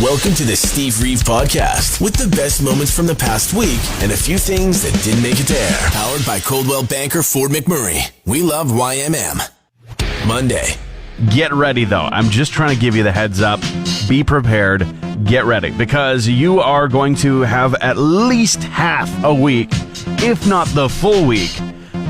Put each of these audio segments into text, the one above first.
Welcome to the Steve Reeve Podcast with the best moments from the past week and a few things that didn't make it to air. Powered by Coldwell Banker Ford McMurray. We love YMM. Monday. Get ready, though. I'm just trying to give you the heads up. Be prepared. Get ready, because you are going to have at least half a week, if not the full week,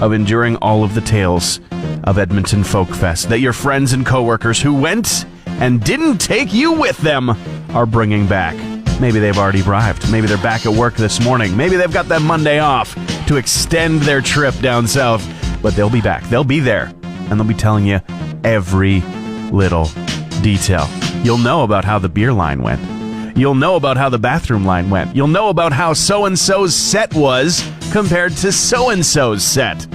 of enduring all of the tales of Edmonton Folk Fest that your friends and coworkers who went and didn't take you with them are bringing back. Maybe they've already arrived. Maybe they're back at work this morning. Maybe they've got that Monday off to extend their trip down south. But they'll be back. They'll be there. And they'll be telling you every little detail. You'll know about how the beer line went. You'll know about how the bathroom line went. You'll know about how so-and-so's set was compared to so-and-so's set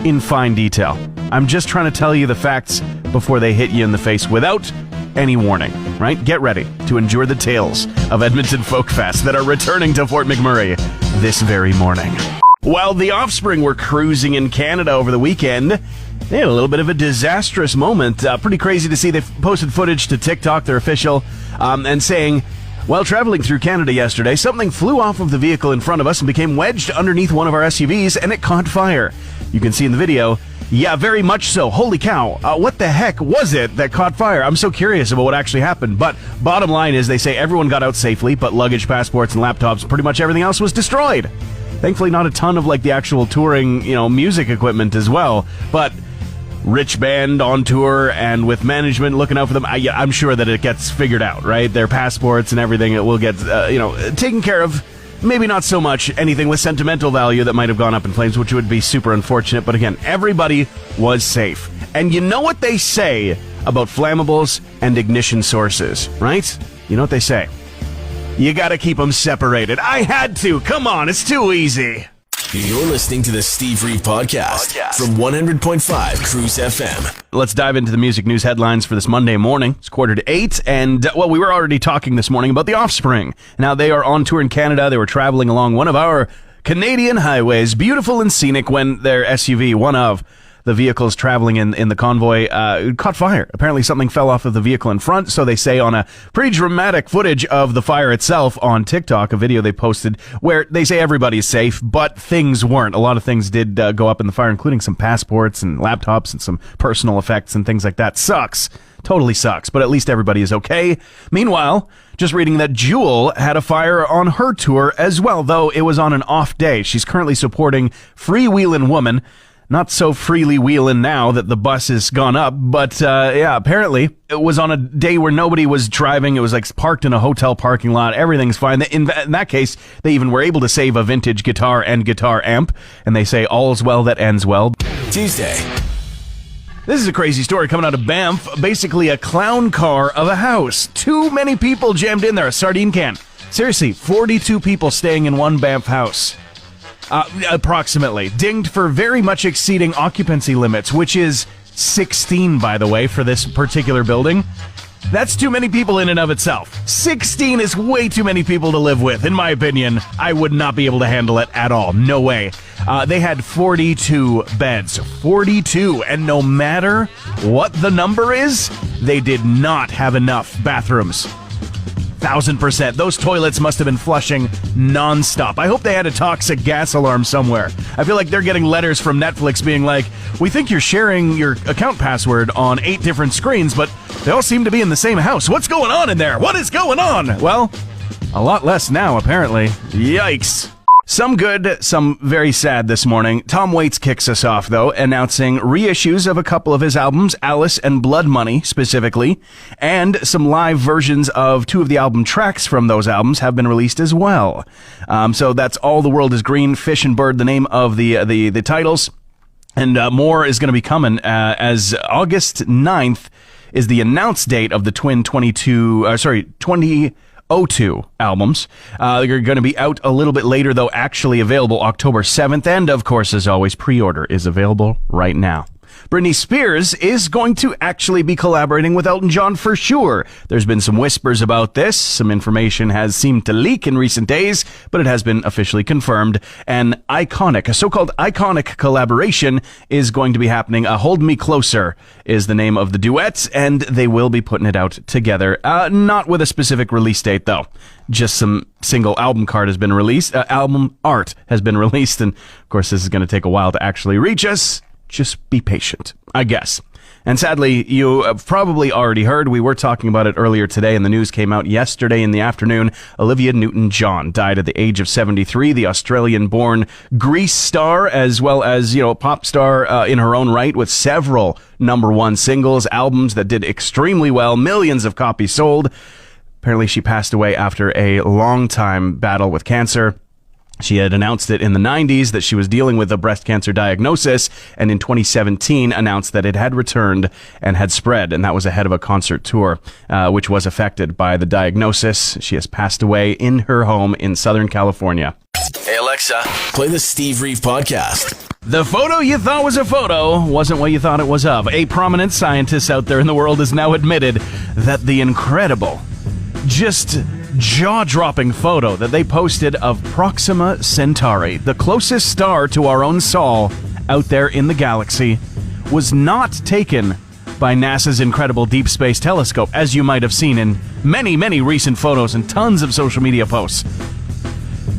in fine detail. I'm just trying to tell you the facts before they hit you in the face without any warning, right? Get ready to endure the tales of Edmonton Folk Fest that are returning to Fort McMurray this very morning. While the Offspring were cruising in Canada over the weekend, they had a little bit of a disastrous moment. Pretty crazy to see. They posted footage to TikTok, their official, and saying, while traveling through Canada yesterday, something flew off of the vehicle in front of us and became wedged underneath one of our SUVs, and it caught fire. You can see in the video, yeah, very much so. Holy cow. What the heck was it that caught fire? I'm so curious about what actually happened. But bottom line is they say everyone got out safely, but luggage, passports, and laptops, pretty much everything else was destroyed. Thankfully, not a ton of the actual touring, music equipment as well. But rich band on tour and with management looking out for them, I'm sure that it gets figured out, right? Their passports and everything, it will get, taken care of. Maybe not so much anything with sentimental value that might have gone up in flames, which would be super unfortunate. But again, everybody was safe. And you know what they say about flammables and ignition sources, right? You know what they say? You gotta keep them separated. I had to. Come on, it's too easy. You're listening to the Steve Reeve Podcast from 100.5 Cruise FM. Let's dive into the music news headlines for this Monday morning. It's 7:45, and, we were already talking this morning about the Offspring. Now, they are on tour in Canada. They were traveling along one of our Canadian highways, beautiful and scenic, when their SUV, one of the vehicles traveling in the convoy, caught fire. Apparently something fell off of the vehicle in front, so they say on a pretty dramatic footage of the fire itself on TikTok, a video they posted where they say everybody's safe, but things weren't. A lot of things did go up in the fire, including some passports and laptops and some personal effects and things like that. Sucks. Totally sucks, but at least everybody is okay. Meanwhile, just reading that Jewel had a fire on her tour as well, though it was on an off day. She's currently supporting Freewheelin' Woman. Not so freely wheeling now that the bus has gone up, but apparently it was on a day where nobody was driving. It was parked in a hotel parking lot. Everything's fine. In that case, they even were able to save a vintage guitar and guitar amp, and they say all's well that ends well. Tuesday. This is a crazy story coming out of Banff. Basically a clown car of a house. Too many people jammed in there, a sardine can. Seriously, 42 people staying in one Banff house. Approximately. Dinged for very much exceeding occupancy limits, which is 16, by the way, for this particular building. That's too many people in and of itself. 16 is way too many people to live with, in my opinion. I would not be able to handle it at all. No way. They had 42 beds. 42. And no matter what the number is, they did not have enough bathrooms. 1,000%. Those toilets must have been flushing nonstop. I hope they had a toxic gas alarm somewhere. I feel like they're getting letters from Netflix being like, we think you're sharing your account password on 8 different screens, but they all seem to be in the same house. What's going on in there? What is going on? Well, a lot less now, apparently. Yikes. Some good, some very sad this morning. Tom Waits kicks us off, though, announcing reissues of a couple of his albums, Alice and Blood Money, specifically, and some live versions of 2 of the album tracks from those albums have been released as well. So that's All the World is Green, Fish and Bird, the name of the titles, and more is going to be coming as August 9th is the announced date of the twin 2002 albums. They're going to be out a little bit later, though, actually available October 7th. And, of course, as always, pre-order is available right now. Britney Spears is going to actually be collaborating with Elton John for sure. There's been some whispers about this. Some information has seemed to leak in recent days, but it has been officially confirmed. A so-called iconic collaboration is going to be happening. Hold Me Closer is the name of the duet, and they will be putting it out together. Not with a specific release date, though. Just some single album art has been released, and of course this is going to take a while to actually reach us. Just be patient, I guess. And sadly, you have probably already heard, we were talking about it earlier today, and the news came out yesterday in the afternoon. Olivia Newton-John died at the age of 73, the Australian-born Grease star, as well as, a pop star in her own right, with several number one singles, albums that did extremely well, millions of copies sold. Apparently, she passed away after a long-time battle with cancer. She had announced it in the 90s that she was dealing with a breast cancer diagnosis, and in 2017 announced that it had returned and had spread, and that was ahead of a concert tour, which was affected by the diagnosis. She has passed away in her home in Southern California. Hey Alexa, play the Steve Reeve podcast. The photo you thought was a photo wasn't what you thought it was of. A prominent scientist out there in the world has now admitted that the incredible, just jaw-dropping photo that they posted of Proxima Centauri, the closest star to our own Sol out there in the galaxy, was not taken by NASA's incredible Deep Space Telescope, as you might have seen in many, many recent photos and tons of social media posts.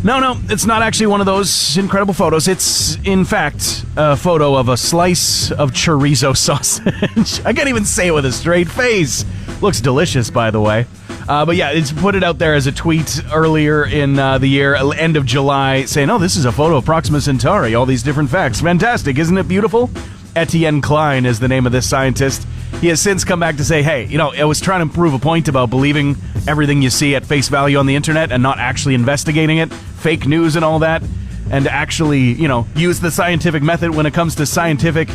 No, it's not actually one of those incredible photos. It's, in fact, a photo of a slice of chorizo sausage. I can't even say it with a straight face. Looks delicious, by the way. But yeah, it's put it out there as a tweet earlier in the year, end of July, saying, oh, this is a photo of Proxima Centauri, all these different facts. Fantastic, isn't it beautiful? Etienne Klein is the name of this scientist. He has since come back to say, hey, I was trying to prove a point about believing everything you see at face value on the internet and not actually investigating it, fake news and all that, and actually, use the scientific method when it comes to scientific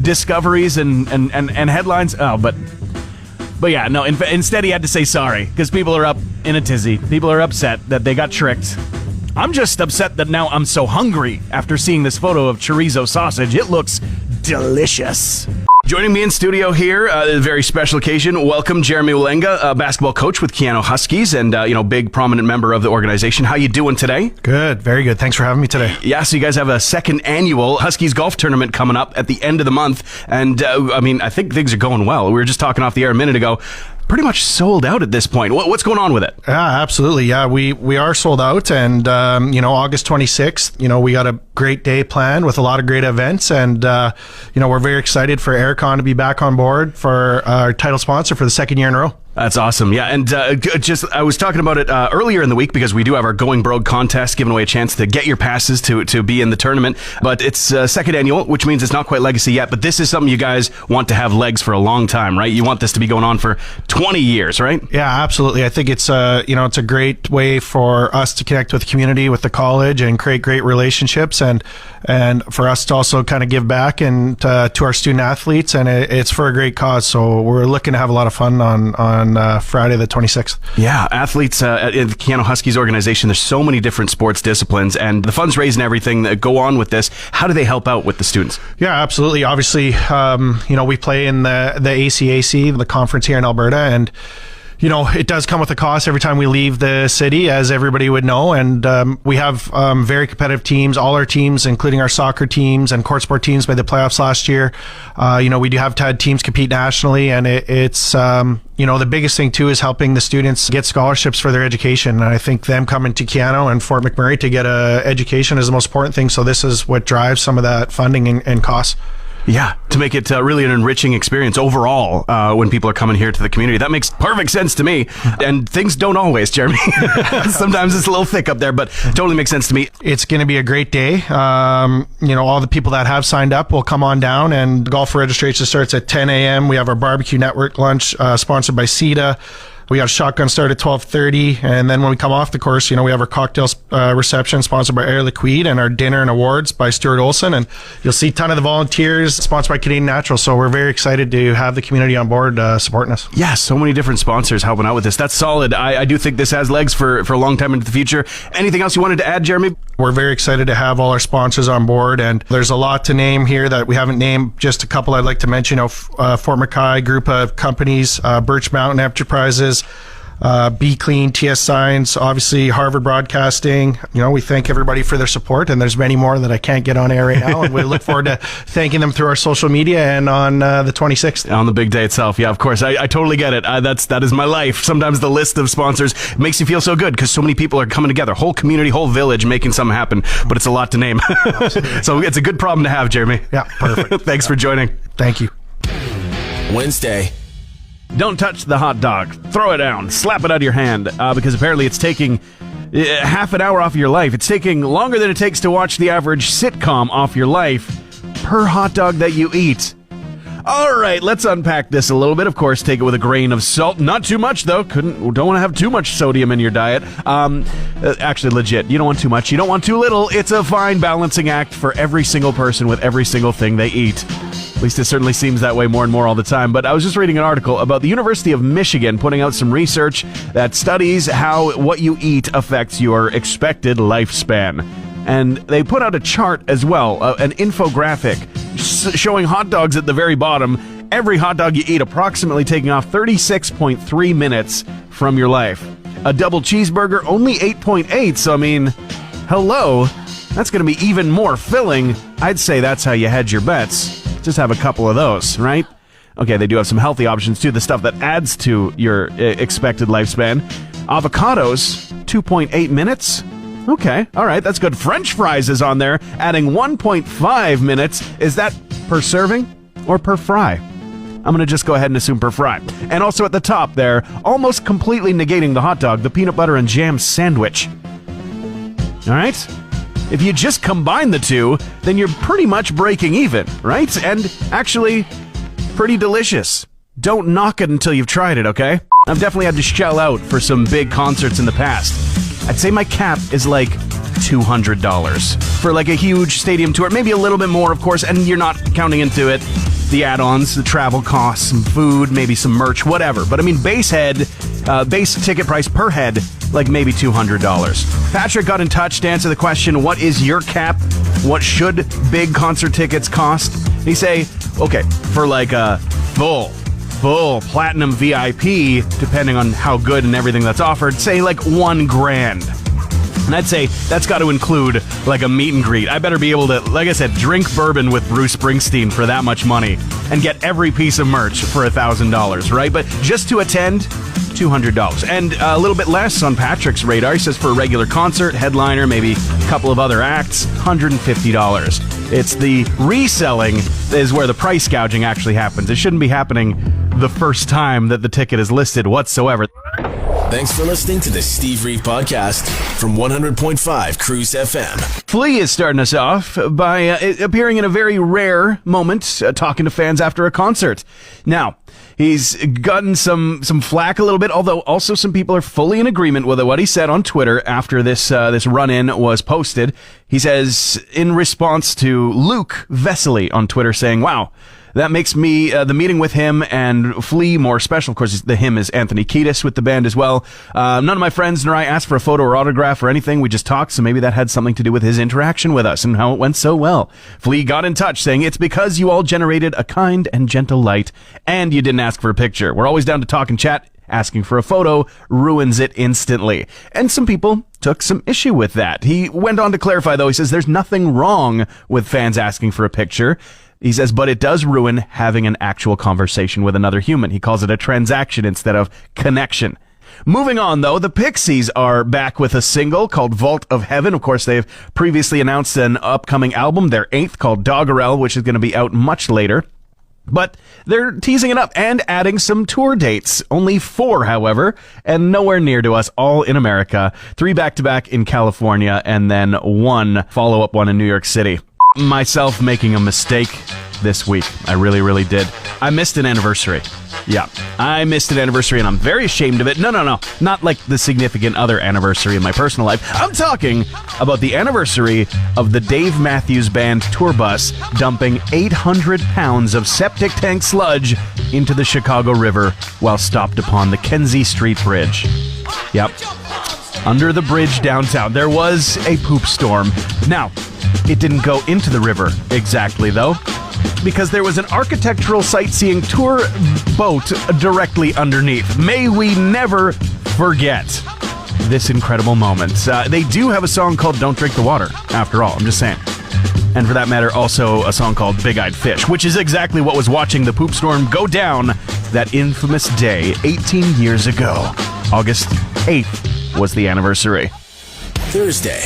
discoveries and headlines. But yeah, no, instead he had to say sorry, because people are up in a tizzy. People are upset that they got tricked. I'm just upset that now I'm so hungry after seeing this photo of chorizo sausage. It looks delicious. Joining me in studio here, a very special occasion. Welcome, Jeremy Walenga, a basketball coach with Keanu Huskies and, big prominent member of the organization. How you doing today? Good, very good. Thanks for having me today. Yeah, so you guys have a second annual Huskies golf tournament coming up at the end of the month. And, I think things are going well. We were just talking off the air a minute ago. Pretty much sold out at this point. What's going on with it? Yeah, absolutely. Yeah, we are sold out, and August 26th, we got a great day planned with a lot of great events, and we're very excited for Aircon to be back on board for our title sponsor for the second year in a row. That's awesome. Yeah, and I was talking about it earlier in the week because we do have our Going Brogue contest, giving away a chance to get your passes to be in the tournament. But it's second annual, which means it's not quite legacy yet. But this is something you guys want to have legs for a long time, right? You want this to be going on for 20 years, right? Yeah, absolutely. I think it's it's a great way for us to connect with the community, with the college, and create great relationships, and for us to also kind of give back and to our student athletes, and it's for a great cause. So we're looking to have a lot of fun on Friday the 26th. Yeah, athletes in the Keanu Huskies organization, there's so many different sports disciplines, and the funds raised and everything that go on with this, how do they help out with the students? Yeah, absolutely. Obviously, we play in the ACAC, the conference here in Alberta, and it does come with a cost every time we leave the city, as everybody would know. And we have very competitive teams. All our teams, including our soccer teams and court sport teams, made the playoffs last year. We do have had teams compete nationally, and it's the biggest thing too is helping the students get scholarships for their education. And I think them coming to Keanu and Fort McMurray to get a education is the most important thing. So this is what drives some of that funding and costs. Yeah, to make it really an enriching experience overall when people are coming here to the community. That makes perfect sense to me. And things don't always, Jeremy. Sometimes it's a little thick up there, but totally makes sense to me. It's going to be a great day. All the people that have signed up will come on down, and golf registration starts at 10 a.m. We have our barbecue network lunch sponsored by CETA. We got a shotgun start at 12:30, and then when we come off the course, we have our cocktails reception sponsored by Air Liquide, and our dinner and awards by Stuart Olson, and you'll see a ton of the volunteers sponsored by Canadian Natural. So we're very excited to have the community on board supporting us. Yeah, so many different sponsors helping out with this. That's solid. I do think this has legs for a long time into the future. Anything else you wanted to add, Jeremy? We're very excited to have all our sponsors on board, and there's a lot to name here that we haven't named. Just a couple I'd like to mention. Fort McKay group of companies, Birch Mountain Enterprises, Be Clean, TS Signs, obviously Harvard Broadcasting. We thank everybody for their support, and there's many more that I can't get on air right now, and we look forward to thanking them through our social media and on the 26th. On the big day itself, yeah, of course. I totally get it. That is my life. Sometimes the list of sponsors makes you feel so good because so many people are coming together, whole community, whole village making something happen, but it's a lot to name. So it's a good problem to have, Jeremy. Yeah, perfect. Thanks for joining. Thank you. Wednesday. Don't touch the hot dog. Throw it down. Slap it out of your hand because apparently it's taking half an hour off of your life. It's taking longer than it takes to watch the average sitcom off your life per hot dog that you eat. All right, let's unpack this a little bit. Of course, take it with a grain of salt. Not too much, though. Don't want to have too much sodium in your diet. Actually, legit. You don't want too much. You don't want too little. It's a fine balancing act for every single person with every single thing they eat. At least it certainly seems that way more and more all the time. But I was just reading an article about the University of Michigan putting out some research that studies how what you eat affects your expected lifespan. And they put out a chart as well, an infographic showing hot dogs at the very bottom. Every hot dog you eat approximately taking off 36.3 minutes from your life. A double cheeseburger, only 8.8. So, I mean, hello. That's going to be even more filling. I'd say that's how you hedge your bets. Just have a couple of those, right? Okay, they do have some healthy options too, the stuff that adds to your expected lifespan. Avocados, 2.8 minutes. Okay, all right, that's good. French fries is on there, adding 1.5 minutes. Is that per serving or per fry? I'm going to just go ahead and assume per fry. And also at the top there, almost completely negating the hot dog, the peanut butter and jam sandwich. All right? If you just combine the two, then you're pretty much breaking even, right? And actually, pretty delicious. Don't knock it until you've tried it, okay? I've definitely had to shell out for some big concerts in the past. I'd say my cap is like $200 for like a huge stadium tour. Maybe a little bit more, of course, and you're not counting into it the add-ons, the travel costs, some food, maybe some merch, whatever. But I mean, base ticket price per head, like maybe $200. Patrick got in touch to answer the question, what is your cap? What should big concert tickets cost? He say, okay, for like a full platinum VIP, depending on how good and everything that's offered, say like $1,000. And I'd say that's got to include like a meet and greet. I better be able to, like I said, drink bourbon with Bruce Springsteen for that much money and get every piece of merch for $1,000, right? But just to attend, $200. And a little bit less on Patrick's radar. He says for a regular concert, headliner, maybe a couple of other acts, $150. It's the reselling is where the price gouging actually happens. It shouldn't be happening the first time that the ticket is listed whatsoever. Thanks for listening to the Steve Reeve Podcast from 100.5 Cruise FM. Flea is starting us off by appearing in a very rare moment, talking to fans after a concert. Now, he's gotten some flack a little bit, although also some people are fully in agreement with what he said on Twitter after this run-in was posted. He says, in response to Luke Vesely on Twitter saying, wow, that makes me, the meeting with him and Flea more special. Of course, the him is Anthony Kiedis with the band as well. None of my friends nor I asked for a photo or autograph or anything. We just talked, so maybe that had something to do with his interaction with us and how it went so well. Flea got in touch saying, it's because you all generated a kind and gentle light and you didn't ask for a picture. We're always down to talk and chat. Asking for a photo ruins it instantly. And some people took some issue with that. He went on to clarify, though. He says there's nothing wrong with fans asking for a picture. He says, but it does ruin having an actual conversation with another human. He calls it a transaction instead of connection. Moving on, though, the Pixies are back with a single called Vault of Heaven. Of course, they've previously announced an upcoming album, their 8th, called Doggerel, which is going to be out much later. But they're teasing it up and adding some tour dates. Only 4, however, and nowhere near to us, all in America. 3 back-to-back in California, and then 1 follow-up one in New York City. Myself making a mistake this week. I really, really did. I missed an anniversary. Yeah, I missed an anniversary and I'm very ashamed of it. No. Not like the significant other anniversary in my personal life. I'm talking about the anniversary of the Dave Matthews Band tour bus dumping 800 pounds of septic tank sludge into the Chicago River while stopped upon the Kenzie Street Bridge. Yep. Under the bridge downtown, there was a poop storm. Now, it didn't go into the river exactly, though, because there was an architectural sightseeing tour boat directly underneath. May we never forget this incredible moment. They do have a song called Don't Drink the Water, after all, I'm just saying. And for that matter, also a song called Big-Eyed Fish, which is exactly what was watching the poop storm go down that infamous day 18 years ago. August 8th was the anniversary. Thursday.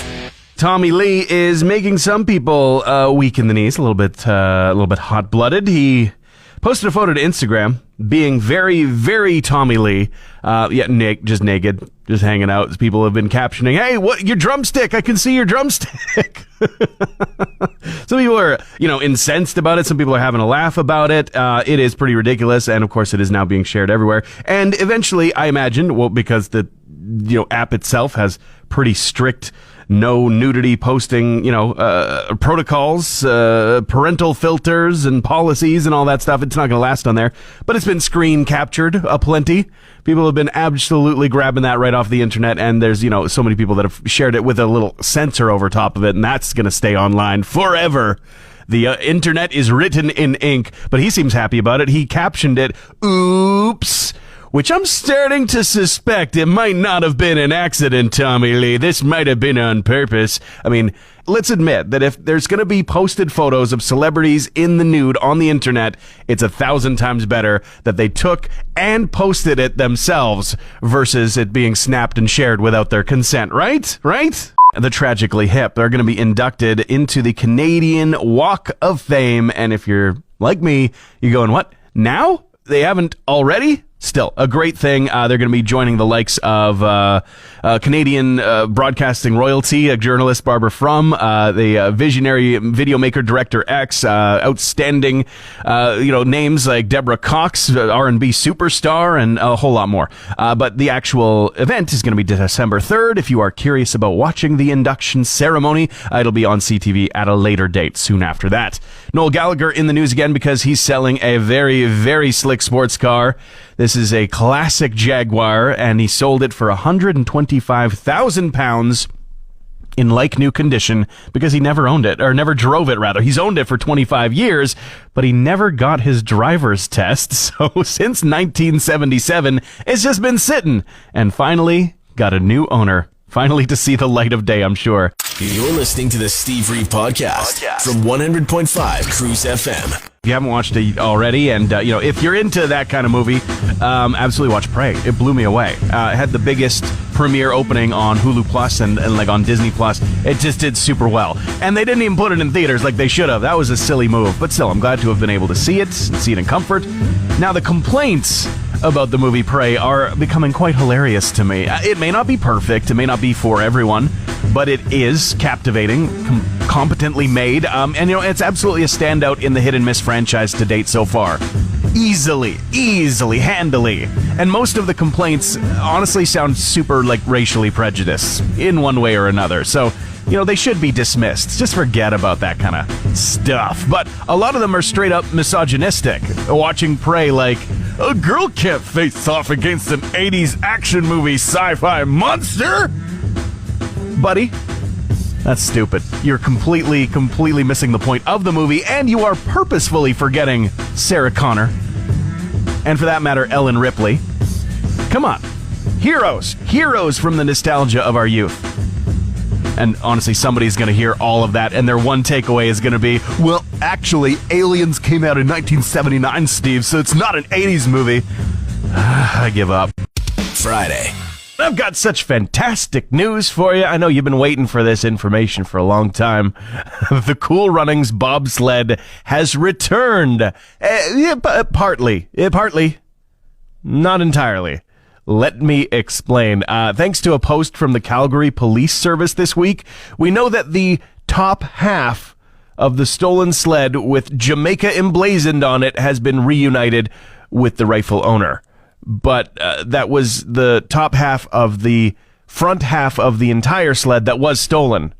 Tommy Lee is making some people weak in the knees, a little bit hot-blooded. He posted a photo to Instagram, being very, very Tommy Lee. Just naked, just hanging out. People have been captioning, "Hey, what? Your drumstick? I can see your drumstick." Some people are, incensed about it. Some people are having a laugh about it. It is pretty ridiculous, and of course, it is now being shared everywhere. And eventually, I imagine, because the app itself has pretty strict no nudity posting, protocols, parental filters and policies and all that stuff. It's not going to last on there, but it's been screen captured aplenty. People have been absolutely grabbing that right off the internet, and there's, so many people that have shared it with a little censor over top of it, and that's going to stay online forever. The internet is written in ink, but he seems happy about it. He captioned it, "Oops," which I'm starting to suspect it might not have been an accident, Tommy Lee. This might have been on purpose. I mean, let's admit that if there's going to be posted photos of celebrities in the nude on the internet, it's 1,000 times better that they took and posted it themselves versus it being snapped and shared without their consent, right? Right? The Tragically Hip are going to be inducted into the Canadian Walk of Fame, and if you're like me, you're going, what? Now? They haven't already? Still, a great thing. They're going to be joining the likes of Canadian broadcasting royalty, journalist Barbara Frum, the visionary video maker Director X, outstanding names like Deborah Cox, R&B superstar, and a whole lot more. But the actual event is going to be December 3rd. If you are curious about watching the induction ceremony, it'll be on CTV at a later date, soon after that. Noel Gallagher in the news again because he's selling a very, very slick sports car. This is a classic Jaguar, and he sold it for £125,000 in like-new condition because he never owned it, or never drove it, rather. He's owned it for 25 years, but he never got his driver's test, so since 1977, it's just been sitting, and finally got a new owner. Finally to see the light of day, I'm sure. You're listening to the Steve Reeve Podcast from 100.5 Cruise FM. If you haven't watched it already, and if you're into that kind of movie, absolutely watch Prey. It blew me away. It had the biggest premiere opening on Hulu Plus and like on Disney Plus. It just did super well, and they didn't even put it in theaters like they should have. That was a silly move, but still, I'm glad to have been able to see it and see it in comfort. Now, the complaints about the movie Prey are becoming quite hilarious to me. It may not be perfect, it may not be for everyone, but it is captivating, competently made, and it's absolutely a standout in the hit and miss franchise to date so far. Easily, handily. And most of the complaints honestly sound super racially prejudiced in one way or another. So, they should be dismissed. Just forget about that kind of stuff. But a lot of them are straight up misogynistic. Watching Prey like, a girl can't face off against an 80s action movie sci-fi monster. Buddy, that's stupid. You're completely missing the point of the movie, and you are purposefully forgetting Sarah Connor. And for that matter, Ellen Ripley. Come on. Heroes from the nostalgia of our youth. And honestly, somebody's going to hear all of that, and their one takeaway is going to be, well, actually, Aliens came out in 1979, Steve, so it's not an 80s movie. I give up. Friday. I've got such fantastic news for you. I know you've been waiting for this information for a long time. The Cool Runnings bobsled has returned. Partly. Not entirely. Let me explain. Thanks to a post from the Calgary Police Service this week, we know that the top half of the stolen sled with Jamaica emblazoned on it has been reunited with the rightful owner. But that was the top half of the front half of the entire sled that was stolen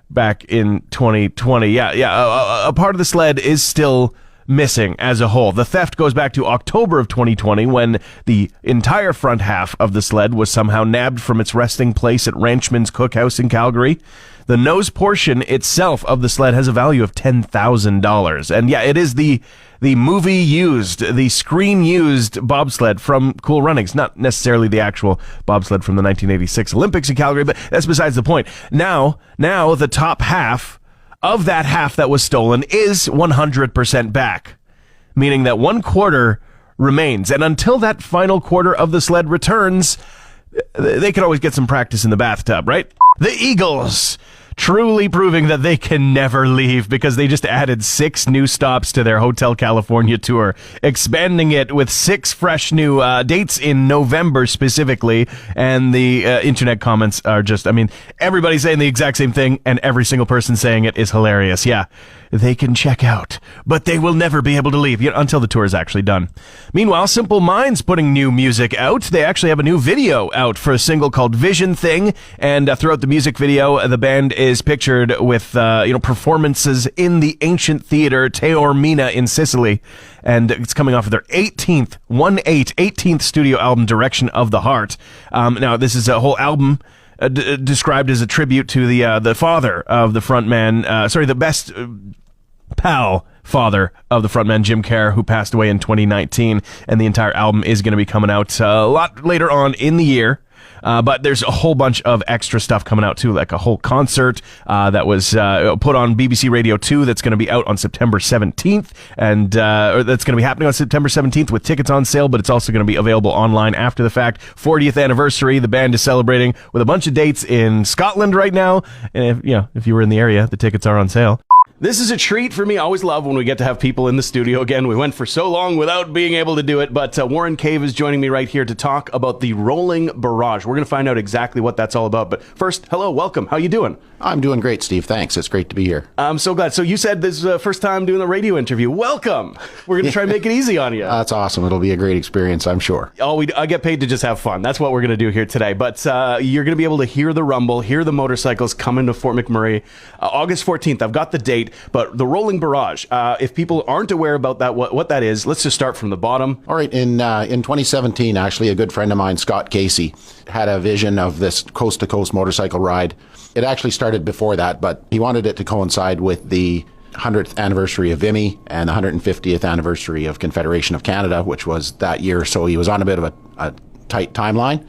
back in 2020. A part of the sled is still missing as a whole. The theft goes back to October of 2020 when the entire front half of the sled was somehow nabbed from its resting place at Ranchman's Cookhouse in Calgary. The nose portion itself of the sled has a value of $10,000. And yeah, it is the movie used, the screen used bobsled from Cool Runnings, not necessarily the actual bobsled from the 1986 Olympics in Calgary, but that's besides the point. Now the top half of that half that was stolen is 100% back, meaning that 1/4 remains. And until that final quarter of the sled returns, they can always get some practice in the bathtub, right? The Eagles truly proving that they can never leave because they just added 6 new stops to their Hotel California tour, expanding it with 6 fresh new dates in November specifically. And the internet comments are just, everybody's saying the exact same thing, and every single person saying it is hilarious. Yeah, they can check out, but they will never be able to leave until the tour is actually done. Meanwhile, Simple Minds putting new music out. They actually have a new video out for a single called Vision Thing, and throughout the music video, the band is pictured with performances in the ancient theater Taormina in Sicily, and it's coming off of their 18th studio album, Direction of the Heart. Now, this is a whole album described as a tribute to the father of the frontman, the best pal father of the frontman Jim Kerr, who passed away in 2019, and the entire album is going to be coming out a lot later on in the year. But there's a whole bunch of extra stuff coming out too, like a whole concert that was put on BBC Radio 2 that's going to be out on September 17th, and or that's going to be happening on September 17th with tickets on sale, but it's also going to be available online after the fact. 40th anniversary, the band is celebrating with a bunch of dates in Scotland right now, and if you were in the area, the tickets are on sale. This is a treat for me. I always love when we get to have people in the studio again. We went for so long without being able to do it, but Warren Cave is joining me right here to talk about the Rolling Barrage. We're going to find out exactly what that's all about. But first, hello, welcome. How you doing? I'm doing great, Steve. Thanks. It's great to be here. I'm so glad. So you said this is the first time doing a radio interview. Welcome. We're going to try and make it easy on you. That's awesome. It'll be a great experience, I'm sure. I get paid to just have fun. That's what we're going to do here today. But you're going to be able to hear the rumble, hear the motorcycles coming to Fort McMurray August 14th. I've got the date, but the Rolling Barrage. If people aren't aware about that, what that is, let's just start from the bottom. All right. In 2017, actually, a good friend of mine, Scott Casey, had a vision of this coast-to-coast motorcycle ride. It actually started before that, but he wanted it to coincide with the 100th anniversary of VIMI and the 150th anniversary of Confederation of Canada, which was that year. So he was on a bit of a tight timeline,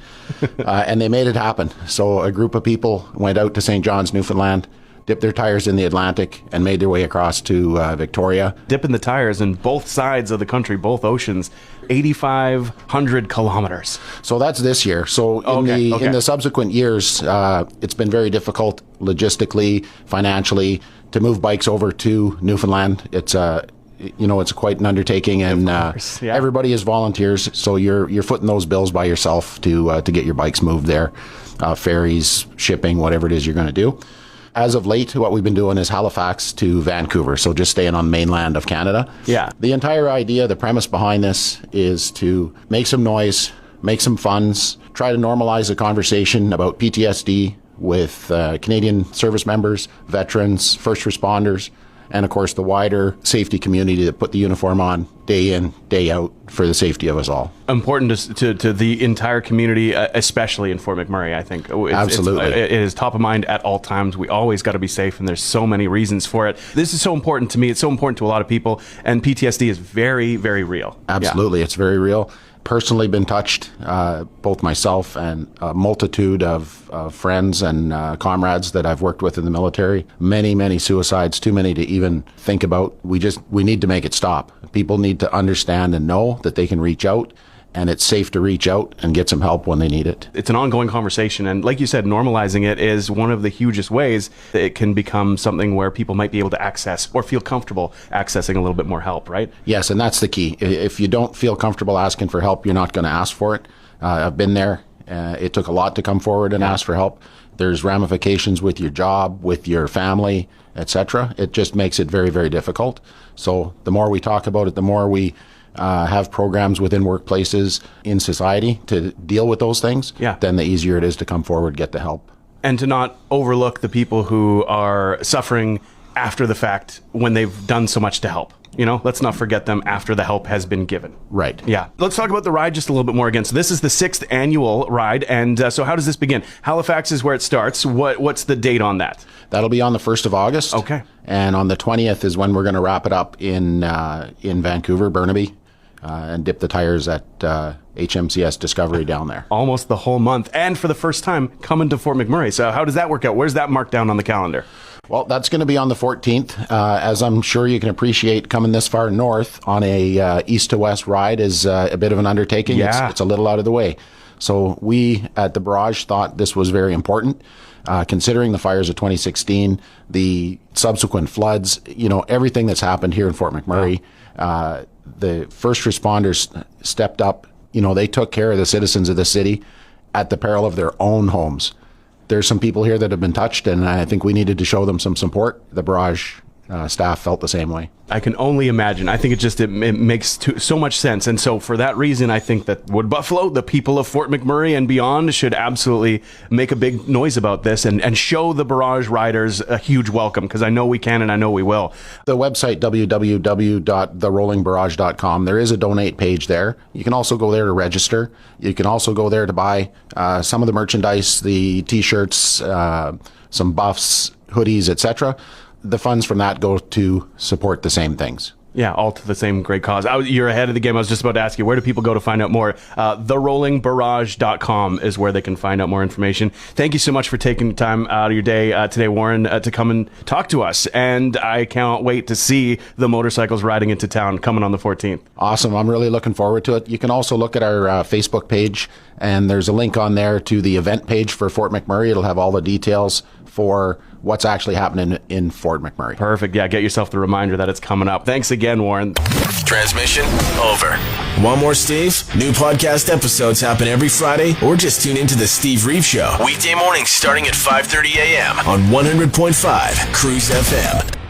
and they made it happen. So a group of people went out to St. John's, Newfoundland, dipped their tires in the Atlantic, and made their way across to Victoria. Dipping the tires in both sides of the country, both oceans, 8,500 kilometers. So that's this year. So in the subsequent years, it's been very difficult logistically, financially, to move bikes over to Newfoundland. It's it's quite an undertaking, and everybody is volunteers. So you're footing those bills by yourself to get your bikes moved there, ferries, shipping, whatever it is you're going to do. As of late, what we've been doing is Halifax to Vancouver, so just staying on the mainland of Canada. Yeah. The entire idea, the premise behind this is to make some noise, make some funds, try to normalize the conversation about PTSD with Canadian service members, veterans, first responders, and of course the wider safety community that put the uniform on day in, day out for the safety of us all. Important to the entire community, especially in Fort McMurray, I think. Absolutely. It is top of mind at all times. We always got to be safe, and there's so many reasons for it. This is so important to me. It's so important to a lot of people, and PTSD is very, very real. Absolutely. Yeah. It's very real. Personally been touched, both myself and a multitude of friends and comrades that I've worked with in the military. Many, many suicides, too many to even think about. We need to make it stop. People need to understand and know that they can reach out, and it's safe to reach out and get some help when they need it. It's an ongoing conversation, and like you said, normalizing it is one of the hugest ways that it can become something where people might be able to access or feel comfortable accessing a little bit more help, right? Yes, and that's the key. If you don't feel comfortable asking for help, you're not going to ask for it. I've been there. It took a lot to come forward and ask for help. There's ramifications with your job, with your family, etc. It just makes it very, very difficult. So the more we talk about it, the more we have programs within workplaces in society to deal with those things, then the easier it is to come forward, get the help. And to not overlook the people who are suffering after the fact when they've done so much to help. Let's not forget them after the help has been given. Right. Yeah. Let's talk about the ride just a little bit more again. So this is the 6th annual ride. And so how does this begin? Halifax is where it starts. What's the date on that? That'll be on the 1st of August. Okay. And on the 20th is when we're going to wrap it up in Vancouver, Burnaby, and dip the tires at HMCS Discovery down there. Almost the whole month. And for the first time, coming to Fort McMurray. So how does that work out? Where's that marked down on the calendar? Well, that's going to be on the 14th. As I'm sure you can appreciate, coming this far north on a east to west ride is a bit of an undertaking. Yeah. It's a little out of the way. So we at the Barrage thought this was very important. Considering the fires of 2016, the subsequent floods, everything that's happened here in Fort McMurray, the first responders stepped up. They took care of the citizens of the city at the peril of their own homes. There's some people here that have been touched, and I think we needed to show them some support. The Barrage staff felt the same way. I can only imagine. I think it makes so much sense. And so for that reason, I think that Wood Buffalo, the people of Fort McMurray and beyond, should absolutely make a big noise about this and show the Barrage riders a huge welcome, because I know we can and I know we will. The website, www.therollingbarrage.com, there is a donate page there. You can also go there to register. You can also go there to buy some of the merchandise, the T-shirts, some buffs, hoodies, etc. The funds from that go to support the same things. Yeah, all to the same great cause. You're ahead of the game. I was just about to ask you, where do people go to find out more? TheRollingBarrage.com is where they can find out more information. Thank you so much for taking time out of your day today, Warren, to come and talk to us. And I can't wait to see the motorcycles riding into town coming on the 14th. Awesome. I'm really looking forward to it. You can also look at our Facebook page, and there's a link on there to the event page for Fort McMurray. It'll have all the details for what's actually happening in Fort McMurray. Perfect. Yeah, get yourself the reminder that it's coming up. Thanks again, Warren. Transmission over. Want more Steve? New podcast episodes happen every Friday, or just tune into the Steve Reeve Show. Weekday mornings starting at 5:30 a.m. on 100.5 Cruise FM.